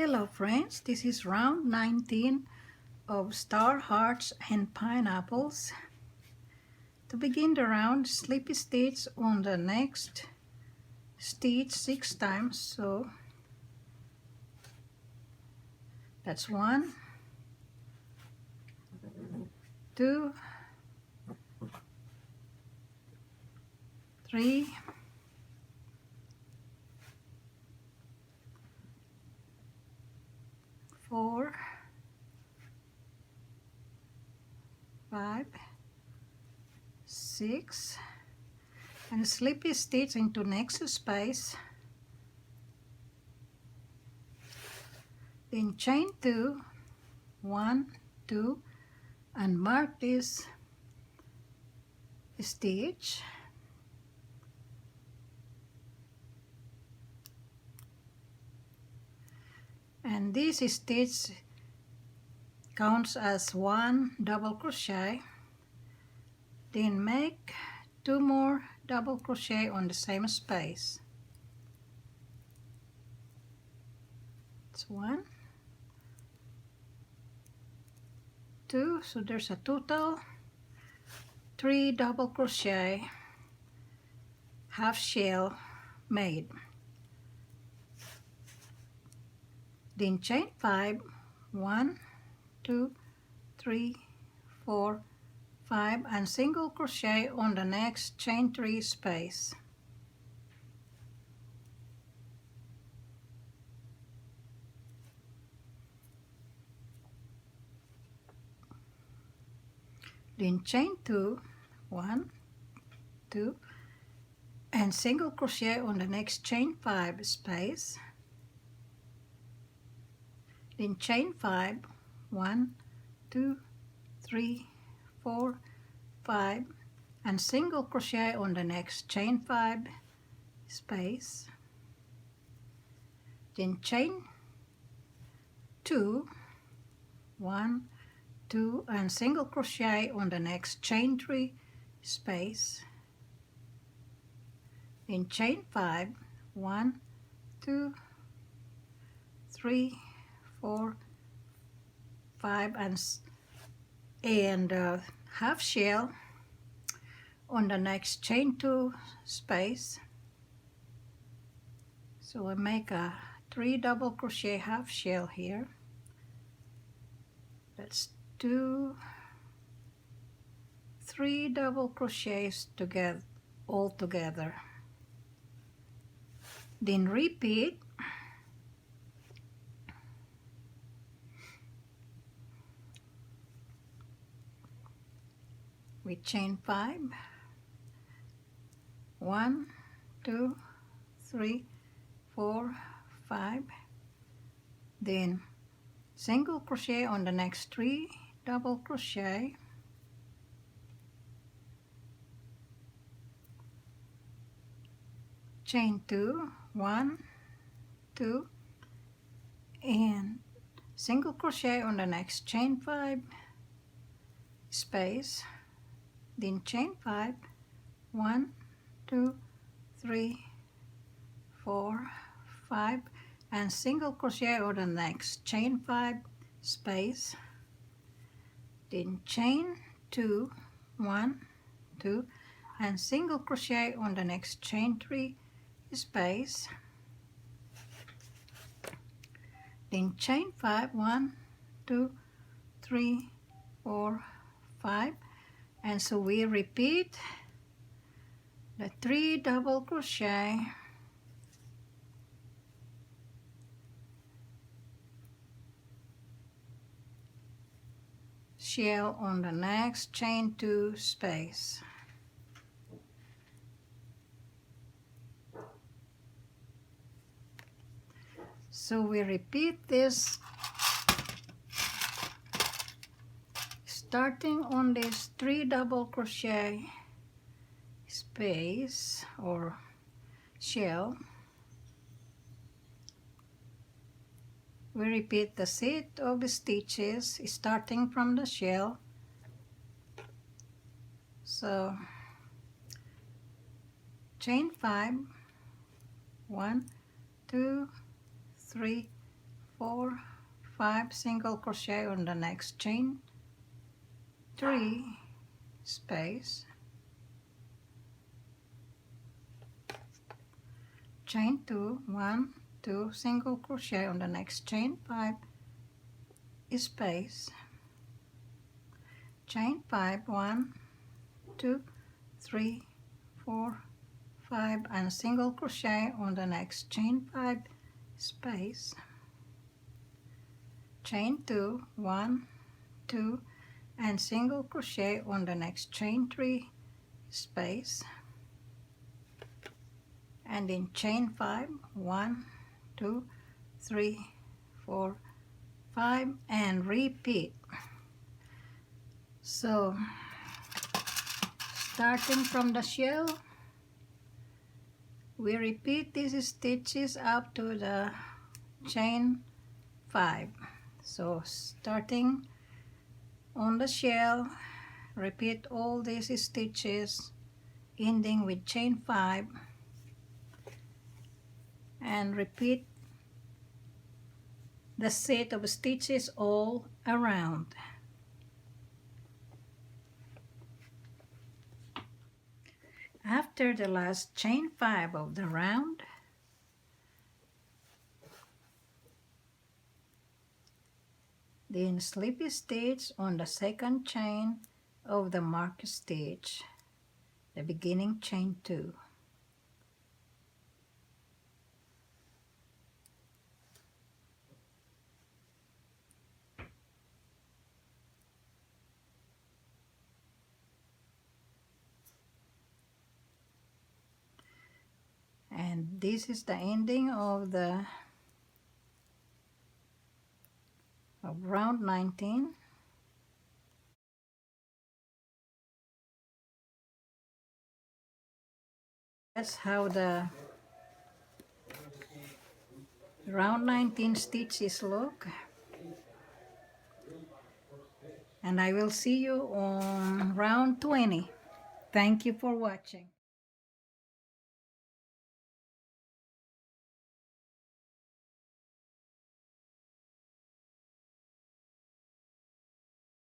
Hello friends, this is round 19 of star hearts and pineapples. To begin the round, slip a stitch on the next stitch 6 times, so that's 1, 2, 3, 4, 5, 6, and slip a stitch into next space, then chain 2, 1, 2, and mark this stitch, and this stitch counts as 1 double crochet. Then make 2 more double crochet on the same space. It's 1, 2, so there's a total 3 double crochet half shell made. Then chain 5, 1, 2, 3, 4, 5, and single crochet on the next chain 3 space. Then chain 2, 1, 2, and single crochet on the next chain 5 space. Then chain 5, 1, 2, 3, 4, 5, and single crochet on the next chain 5 space. Then chain 2, 1, 2, and single crochet on the next chain 3 space. Then chain 5, 1, 2, 3, 4, 5, and half shell on the next chain 2 space. So I make a 3 double crochet half shell here. That's 2, 3 double crochets together, all together. Then repeat. With chain 5, 1, 2, 3, 4, 5, then single crochet on the next 3 double crochet, chain 2, 1, 2, and single crochet on the next chain 5 space, then chain 5, 1, 2, 3, 4, 5, and single crochet on the next chain 5 space, then chain 2, 1, 2, and single crochet on the next chain 3 space, then chain 5, 1, 2, 3, 4, 5, and so we repeat the 3 double crochet shell on the next chain 2 space. So we repeat this starting on this 3 double crochet space or shell. We repeat the set of stitches starting from the shell. So chain 5, 1, 2, 3, 4, 5 single crochet on the next chain, 3 space, chain 2, 1, 2 single crochet on the next chain, 5 space, chain 5, 1, 2, 3, 4, 5 and single crochet on the next chain 5 space, chain 2, 1, 2 and single crochet on the next chain 3 space, and in chain 5, 1, 2, 3, 4, 5 and repeat. So starting from the shell, we repeat these stitches up to the chain 5. So starting on the shell, repeat all these stitches ending with chain 5 and repeat the set of stitches all around. After the last chain 5 of the round, then slip a stitch on the second chain of the mark stitch, the beginning chain 2. And this is the ending of the round 19. That's how the round 19 stitches look. And I will see you on round 20. Thank you for watching.